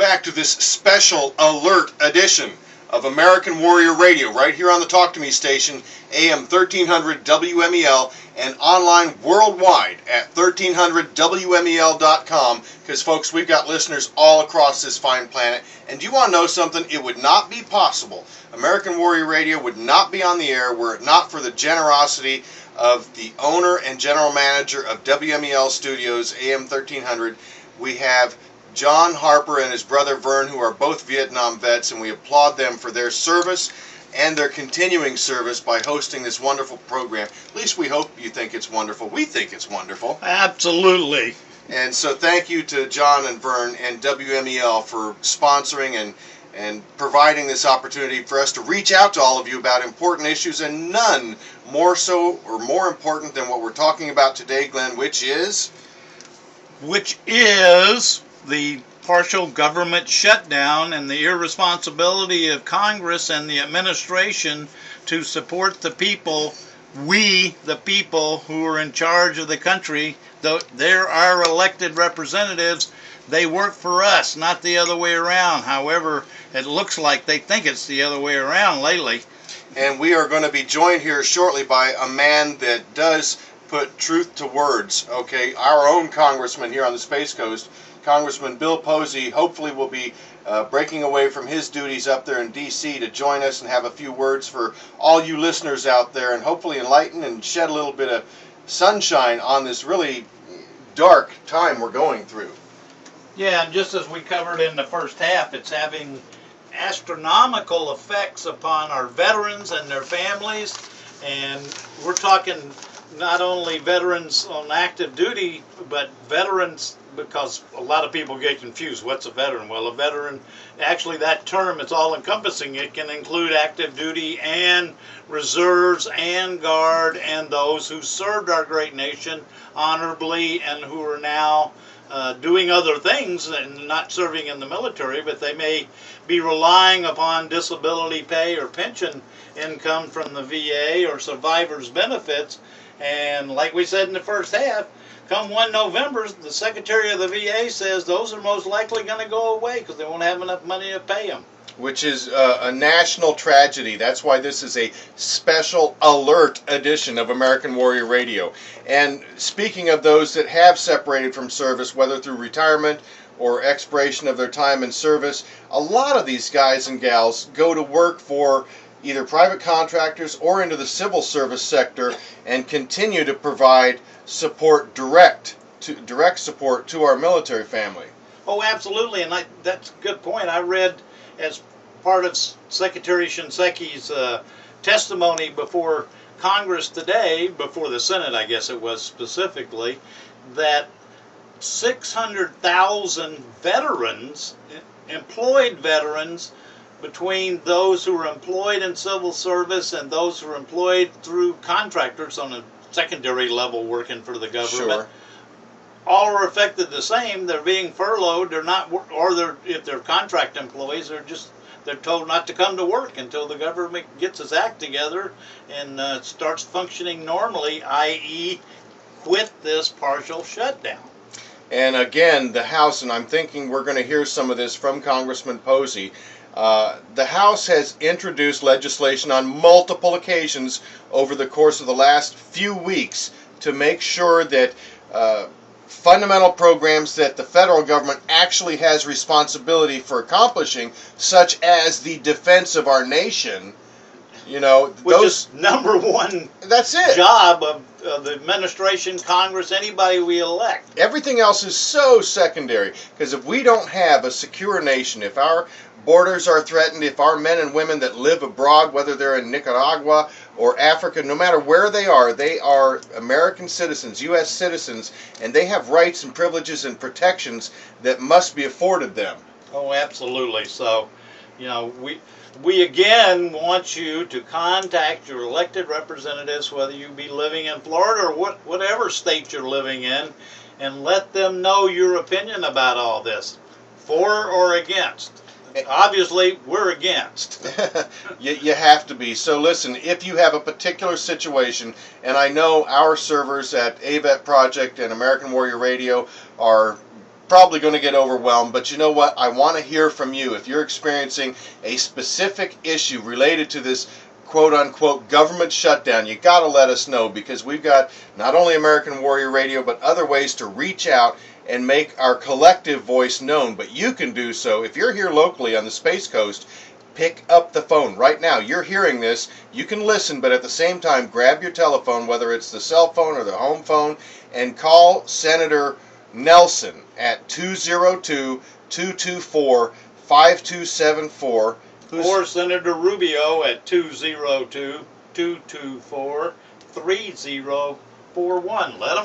back to this special alert edition of American Warrior Radio right here on the Talk to Me station, AM 1300 WMEL, and online worldwide at 1300WMEL.com, because folks, we've got listeners all across this fine planet. And do you want to know something? It would not be possible. American Warrior Radio would not be on the air were it not for the generosity of the owner and general manager of WMEL Studios, AM 1300. We have John Harper and his brother Vern, who are both Vietnam vets, and we applaud them for their service and their continuing service by hosting this wonderful program. At least we hope you think it's wonderful. We think it's wonderful. Absolutely. And so thank you to John and Vern and WMEL for sponsoring and providing this opportunity for us to reach out to all of you about important issues, and none more so or more important than what we're talking about today, Glenn, which is the partial government shutdown and the irresponsibility of Congress and the administration to support the people, the people who are in charge of the country. They're our elected representatives. They work for us, not the other way around. However, it looks like they think it's the other way around lately. And we are going to be joined here shortly by a man that does put truth to words, okay? Our own congressman here on the Space Coast, Congressman Bill Posey, hopefully will be breaking away from his duties up there in D.C. to join us and have a few words for all you listeners out there, and hopefully enlighten and shed a little bit of sunshine on this really dark time we're going through. Yeah, and just as we covered in the first half, it's having astronomical effects upon our veterans and their families. And we're talking not only veterans on active duty, but veterans, because a lot of people get confused. What's a veteran? Well, a veteran, actually that term is all encompassing. It can include active duty and reserves and guard and those who served our great nation honorably and who are now doing other things and not serving in the military, but they may be relying upon disability pay or pension income from the VA or survivors benefits. And like we said in the first half, come 1 November, the Secretary of the VA says those are most likely going to go away because they won't have enough money to pay them. Which is a national tragedy. That's why this is a special alert edition of American Warrior Radio. And speaking of those that have separated from service, whether through retirement or expiration of their time in service, a lot of these guys and gals go to work for either private contractors or into the civil service sector and continue to provide support, direct support to our military family. Oh, absolutely, and that's a good point. I read as part of Secretary Shinseki's testimony before Congress today, before the Senate I guess it was specifically, that 600,000 veterans, employed veterans, between those who are employed in civil service and those who are employed through contractors on a secondary level working for the government, sure, all are affected the same. They're being furloughed. They're not, or if they're contract employees, they're told not to come to work until the government gets its act together and starts functioning normally, i.e., quit this partial shutdown. And again, the House, and I'm thinking we're going to hear some of this from Congressman Posey. The House has introduced legislation on multiple occasions over the course of the last few weeks to make sure that fundamental programs that the federal government actually has responsibility for accomplishing, such as the defense of our nation, which is number one. That's it. Job of the administration, Congress, anybody we elect. Everything else is so secondary, because if we don't have a secure nation, if our borders are threatened, if our men and women that live abroad, whether they're in Nicaragua or Africa, no matter where they are American citizens, U.S. citizens, and they have rights and privileges and protections that must be afforded them. Oh, absolutely. So, we again want you to contact your elected representatives, whether you be living in Florida or whatever state you're living in, and let them know your opinion about all this, for or against. Obviously, we're against. You have to be. So listen, if you have a particular situation, and I know our servers at AVET Project and American Warrior Radio are probably going to get overwhelmed, but you know what? I want to hear from you. If you're experiencing a specific issue related to this quote-unquote government shutdown, you got to let us know, because we've got not only American Warrior Radio, but other ways to reach out and make our collective voice known. But you can do so if you're here locally on the Space Coast. Pick up the phone right now. You're hearing this. You can listen, but at the same time, grab your telephone, whether it's the cell phone or the home phone, and call Senator Nelson at 202-224-5274. Or Senator Rubio at 202-224-3041. Let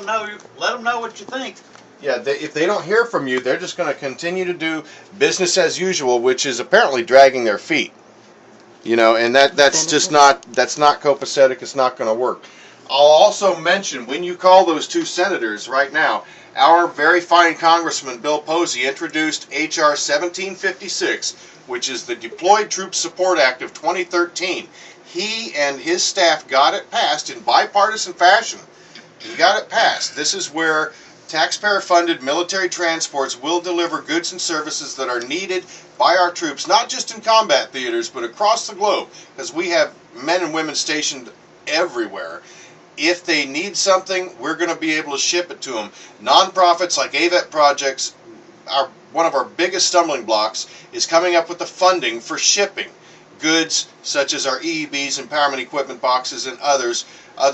them know what you think. Yeah, if they don't hear from you, they're just going to continue to do business as usual, which is apparently dragging their feet. You know, and that's just not copacetic. It's not going to work. I'll also mention, when you call those two senators right now, our very fine Congressman Bill Posey introduced H.R. 1756, which is the Deployed Troops Support Act of 2013. He and his staff got it passed in bipartisan fashion. He got it passed. This is where taxpayer-funded military transports will deliver goods and services that are needed by our troops, not just in combat theaters, but across the globe, because we have men and women stationed everywhere. If they need something, we're going to be able to ship it to them. Nonprofits like AVET Projects, one of our biggest stumbling blocks is coming up with the funding for shipping goods such as our EEBs, empowerment equipment boxes, and other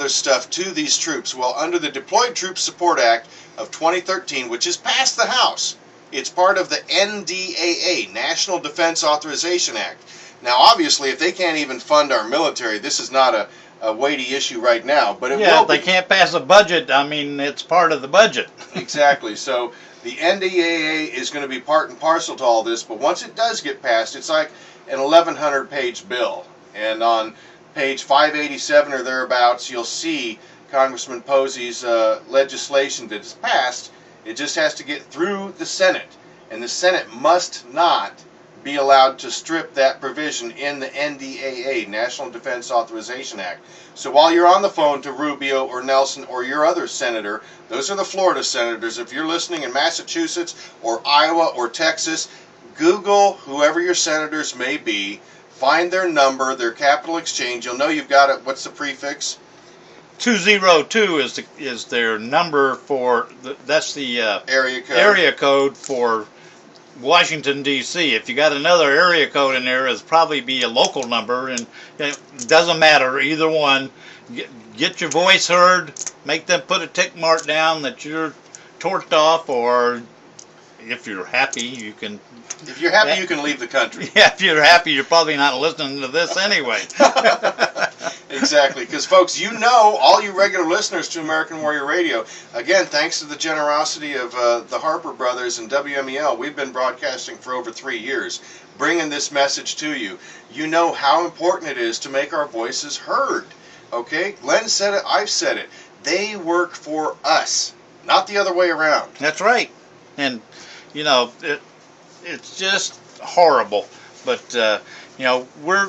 stuff to these troops. Well, under the Deployed Troops Support Act of 2013, which is passed the House, it's part of the NDAA, National Defense Authorization Act. Now, obviously, if they can't even fund our military, this is not a weighty issue right now, but it will be. If they can't pass a budget, I mean, it's part of the budget. Exactly. So the NDAA is going to be part and parcel to all this, but once it does get passed, it's like an 1,100-page bill. And on page 587 or thereabouts, you'll see Congressman Posey's legislation that is passed. It just has to get through the Senate, and the Senate must not be allowed to strip that provision in the NDAA, National Defense Authorization Act. So while you're on the phone to Rubio or Nelson or your other senator, those are the Florida senators. If you're listening in Massachusetts or Iowa or Texas, Google whoever your senators may be, find their number, their capital exchange. You'll know you've got it. What's the prefix? 202 is their number for that's the area code for Washington, D.C. If you got another area code in there, it'll probably be a local number, and it doesn't matter, either one. Get your voice heard, make them put a tick mark down that you're torqued off, or if you're happy, you can... If you're happy, you can leave the country. Yeah, if you're happy, you're probably not listening to this anyway. Exactly, because folks, you know, all you regular listeners to American Warrior Radio, again, thanks to the generosity of the Harper brothers and WMEL, we've been broadcasting for over 3 years, bringing this message to you. You know how important it is to make our voices heard. Okay, Glenn said it, I've said it. They work for us, not the other way around. That's right, and you know it's just horrible. But you know, we're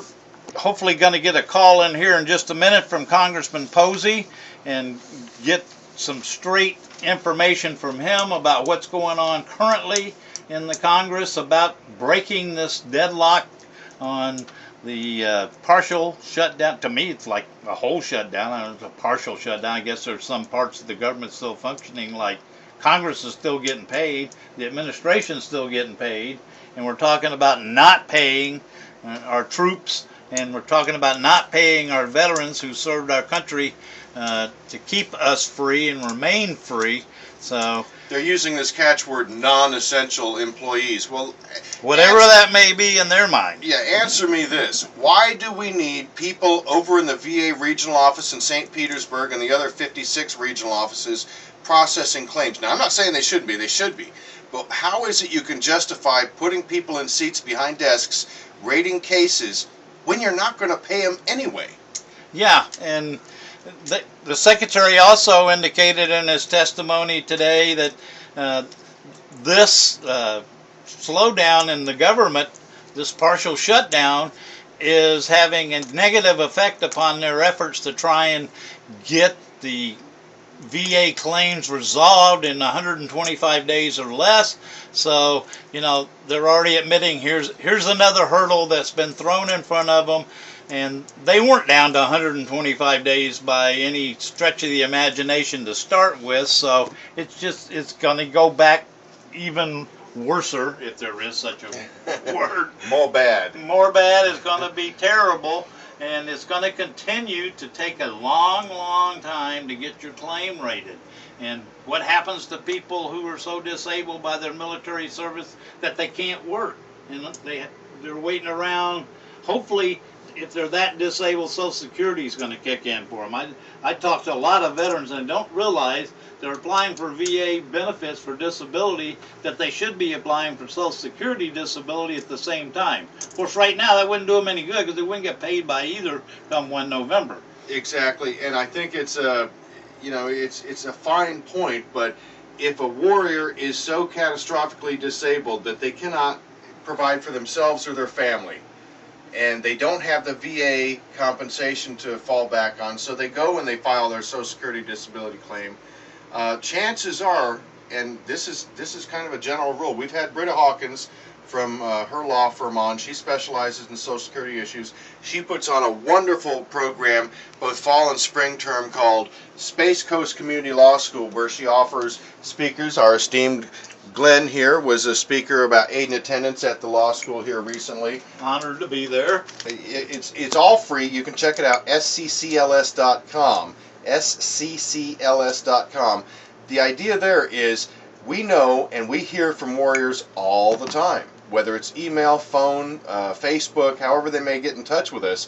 hopefully going to get a call in here in just a minute from Congressman Posey and get some straight information from him about what's going on currently in the Congress about breaking this deadlock on the partial shutdown. To me, it's like a whole shutdown. I don't know, it's a partial shutdown. I guess there's some parts of the government still functioning, like Congress is still getting paid, the administration's still getting paid, and we're talking about not paying our troops, and we're talking about not paying our veterans who served our country to keep us free and remain free. So they're using this catchword, non-essential employees. Well, whatever that may be in their mind. Yeah, answer me this. Why do we need people over in the VA regional office in St. Petersburg and the other 56 regional offices processing claims? Now, I'm not saying they shouldn't be. They should be. But how is it you can justify putting people in seats behind desks, rating cases, when you're not going to pay them anyway? Yeah, and the Secretary also indicated in his testimony today that this slowdown in the government, this partial shutdown, is having a negative effect upon their efforts to try and get the VA claims resolved in 125 days or less. So, you know, they're already admitting here's another hurdle that's been thrown in front of them. And they weren't down to 125 days by any stretch of the imagination to start with. So it's going to go back even worser, if there is such a word. More bad. More bad is going to be terrible. And it's going to continue to take a long, long time to get your claim rated. And what happens to people who are so disabled by their military service that they can't work? And they're waiting around. Hopefully, if they're that disabled, Social Security is going to kick in for them. I talk to a lot of veterans and don't realize they're applying for VA benefits for disability that they should be applying for Social Security disability at the same time. Of course, right now that wouldn't do them any good because they wouldn't get paid by either come 1 November. Exactly, and I think it's a, you know, it's a fine point, but if a warrior is so catastrophically disabled that they cannot provide for themselves or their family, and they don't have the VA compensation to fall back on, so they go and they file their Social Security disability claim. Chances are, and this is kind of a general rule, we've had Britta Hawkins from her law firm on. She specializes in Social Security issues. She puts on a wonderful program both fall and spring term called Space Coast Community Law School, where she offers speakers. Our esteemed Glenn here was a speaker about aid and attendance at the law school here recently. Honored to be there. It's all free. You can check it out, sccls.com. sccls.com. The idea there is we know and we hear from warriors all the time, whether it's email, phone, Facebook, however they may get in touch with us.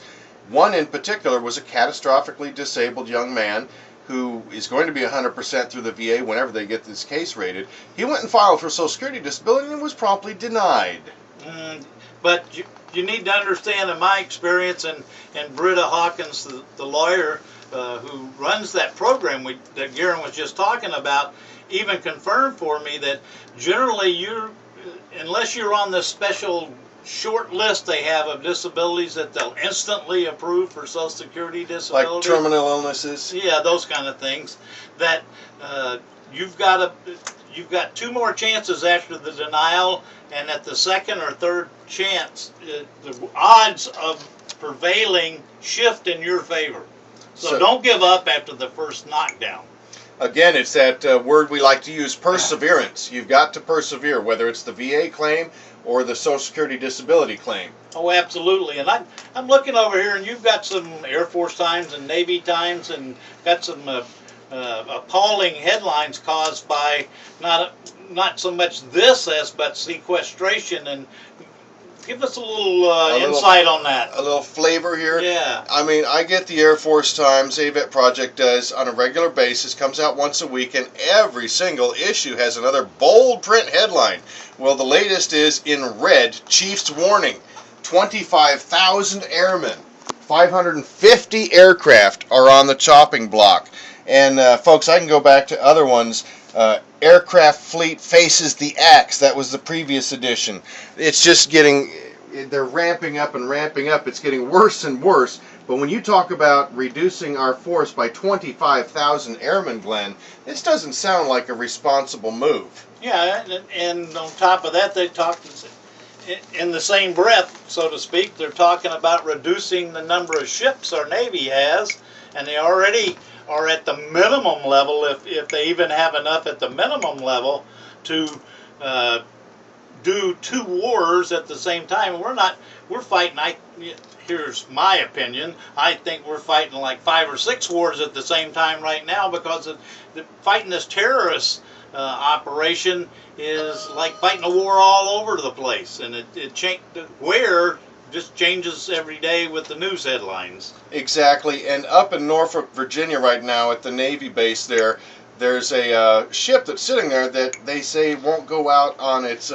One in particular was a catastrophically disabled young man who is going to be 100% through the VA whenever they get this case rated. He went and filed for Social Security disability and was promptly denied. But you need to understand, in my experience, and Britta Hawkins, the lawyer who runs that program that Garen was just talking about, even confirmed for me that generally unless you're on this special short list they have of disabilities that they'll instantly approve for Social Security disability. Like terminal illnesses? Yeah, those kind of things. That you've got 2 more chances after the denial, and at the second or third chance, the odds of prevailing shift in your favor. So don't give up after the first knockdown. Again, it's that word we like to use, perseverance. You've got to persevere, whether it's the VA claim or the Social Security disability claim. Oh, absolutely. And I'm looking over here, and you've got some Air Force Times and Navy Times, and got some appalling headlines caused by not so much this but sequestration. And give us a little insight on that. A little flavor here. Yeah. I mean, I get the Air Force Times, AVET Project does, on a regular basis, comes out once a week, and every single issue has another bold print headline. Well, the latest is in red, Chief's warning, 25,000 airmen, 550 aircraft are on the chopping block. And folks, I can go back to other ones. Aircraft fleet faces the axe. That was the previous edition. It's just they're ramping up and ramping up. It's getting worse and worse. But when you talk about reducing our force by 25,000 airmen, Glenn, this doesn't sound like a responsible move. Yeah, and on top of that, they talked in the same breath, so to speak, they're talking about reducing the number of ships our Navy has, and they already are at the minimum level, if they even have enough at the minimum level, to do 2 wars at the same time. We're fighting, here's my opinion, I think we're fighting like 5 or 6 wars at the same time right now, because fighting this terrorist operation is like fighting a war all over the place, and where just changes every day with the news headlines. Exactly, and up in Norfolk, Virginia right now at the Navy base there's a ship that's sitting there that they say won't go out on its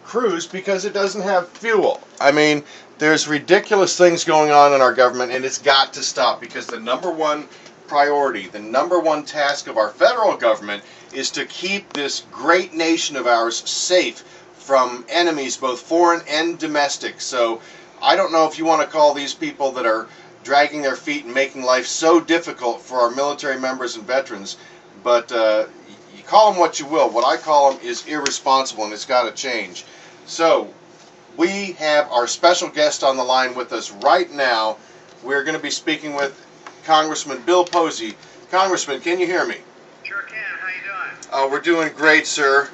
cruise because it doesn't have fuel. I mean, there's ridiculous things going on in our government, and it's got to stop, because the number one priority, the number one task of our federal government is to keep this great nation of ours safe from enemies, both foreign and domestic. So I don't know if you want to call these people that are dragging their feet and making life so difficult for our military members and veterans but you call them what you will. What I call them is irresponsible, and it's got to change. So we have our special guest on the line with us right now. We're going to be speaking with Congressman Bill Posey. Congressman, can you hear me? Sure can. How you doing? We're doing great, sir.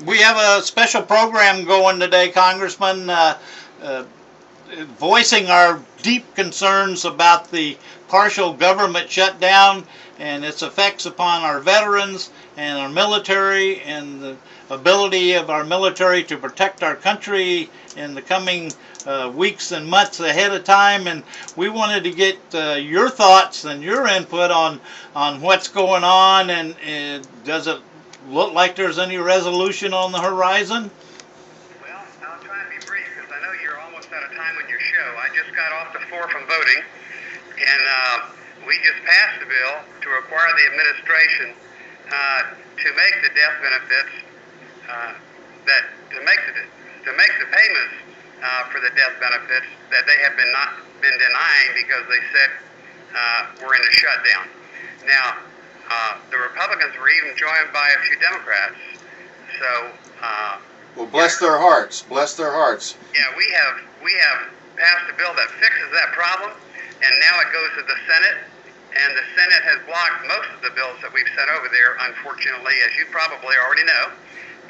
We have a special program going today, Congressman, voicing our deep concerns about the partial government shutdown and its effects upon our veterans and our military and the ability of our military to protect our country in the coming weeks and months ahead of time. And we wanted to get your thoughts and your input on what's going on, and does it look like there's any resolution on the horizon? Well, I'll try and be brief because I know you're almost out of time with your show. I just got off the floor from voting, and we just passed a bill to require the administration to make the death benefits to make the payments for the death benefits that they have been denying because they said we're in a shutdown. Now, the Republicans were even joined by a few Democrats. So, Well, bless their hearts. Bless their hearts. yeah, we have passed a bill that fixes that problem, and now it goes to the Senate, and the Senate has blocked most of the bills that we've sent over there, unfortunately, as you probably already know.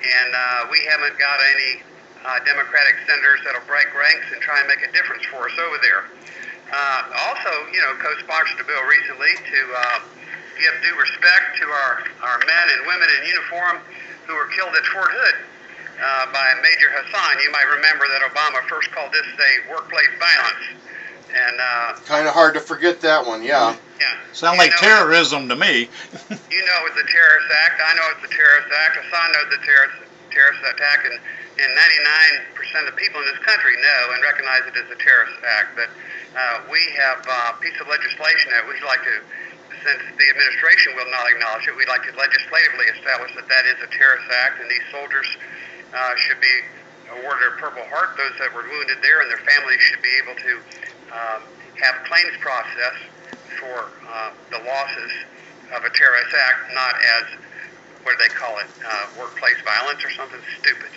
And we haven't got any Democratic senators that'll break ranks and try and make a difference for us over there. Also, co-sponsored a bill recently to give due respect to our men and women in uniform who were killed at Fort Hood by Major Hassan. You might remember that Obama first called this a workplace violence. And Kind of hard to forget that one, yeah. yeah. Sound like terrorism to me. You know it's a terrorist act. I know it's a terrorist act. Hassan knows the terrorist attack, and 99% of the people in this country know and recognize it as a terrorist act. But we have a piece of legislation that we'd like to, since the administration will not acknowledge it, we'd like to legislatively establish that that is a terrorist act, and these soldiers should be awarded a Purple Heart. Those that were wounded there and their families should be able to have claims process for the losses of a terrorist act, not as, what do they call it, workplace violence or something stupid,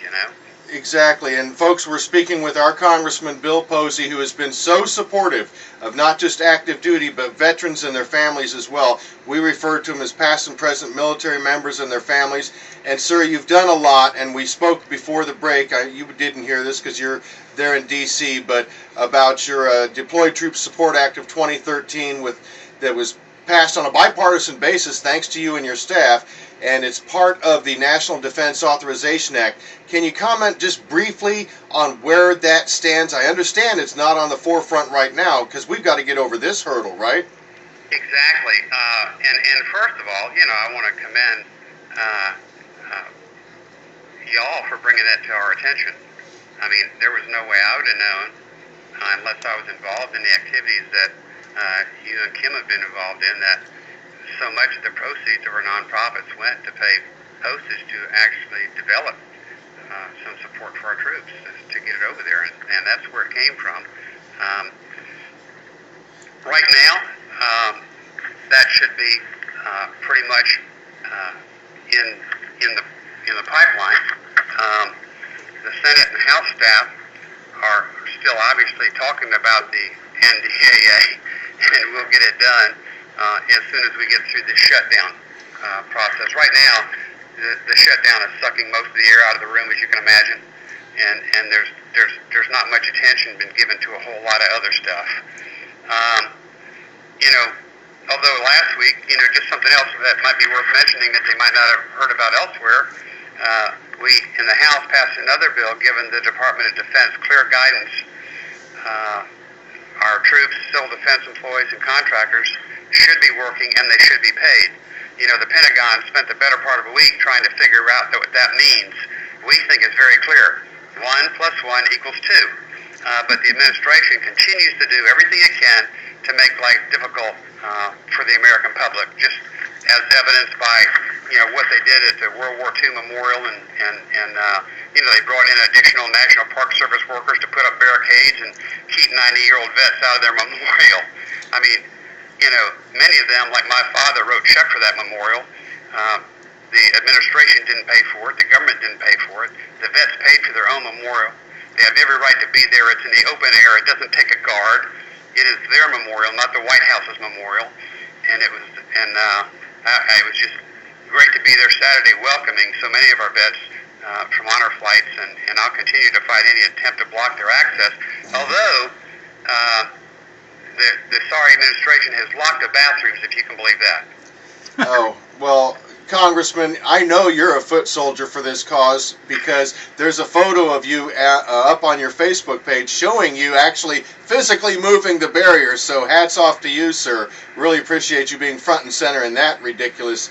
Exactly. And folks, we're speaking with our Congressman Bill Posey, who has been so supportive of not just active duty, but veterans and their families as well. We refer to them as past and present military members and their families. And sir, you've done a lot, and we spoke before the break. You didn't hear this because you're there in D.C., but about your Deployed Troops Support Act of 2013 that was passed on a bipartisan basis thanks to you and your staff, and it's part of the National Defense Authorization Act. Can you comment just briefly on where that stands? I understand it's not on the forefront right now because we've got to get over this hurdle, right? Exactly. And first of all, I want to commend y'all for bringing that to our attention. I mean, there was no way I would have known unless I was involved in the activities that you and Kim have been involved in, that so much of the proceeds of our nonprofits went to pay postage to actually develop some support for our troops to get it over there, and that's where it came from. Right now, that should be pretty much in the pipeline. The Senate and House staff are still obviously talking about the NDAA, and we'll get it done as soon as we get through the shutdown process. Right now, the shutdown is sucking most of the air out of the room, as you can imagine, and there's not much attention been given to a whole lot of other stuff. Although last week, just something else that might be worth mentioning that they might not have heard about elsewhere, we in the House passed another bill giving the Department of Defense clear guidance. Our troops, civil defense employees, and contractors should be working and they should be paid. The Pentagon spent the better part of a week trying to figure out what that means. We think it's very clear. 1 + 1 = 2. But the administration continues to do everything it can to make life difficult for the American public, just as evidenced by what they did at the World War II Memorial, and they brought in additional National Park Service workers to put up barricades and keep 90-year-old vets out of their memorial. I mean, many of them, like my father, wrote check for that memorial The administration didn't pay for it. The government didn't pay for it. The vets paid for their own memorial. They have every right to be there. It's in the open air. It doesn't take a guard. It is their memorial, not the White House's memorial. And it was just great to be there Saturday, welcoming so many of our vets from honor flights. And I'll continue to fight any attempt to block their access. Although the sorry administration has locked the bathrooms, if you can believe that. Oh, well, Congressman, I know you're a foot soldier for this cause because there's a photo of you up on your Facebook page showing you actually physically moving the barriers. So hats off to you, sir. Really appreciate you being front and center in that ridiculous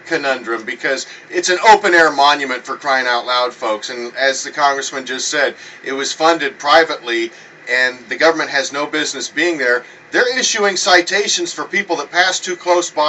conundrum, because it's an open-air monument, for crying out loud, folks. And as the Congressman just said, it was funded privately, and the government has no business being there. They're issuing citations for people that pass too close by.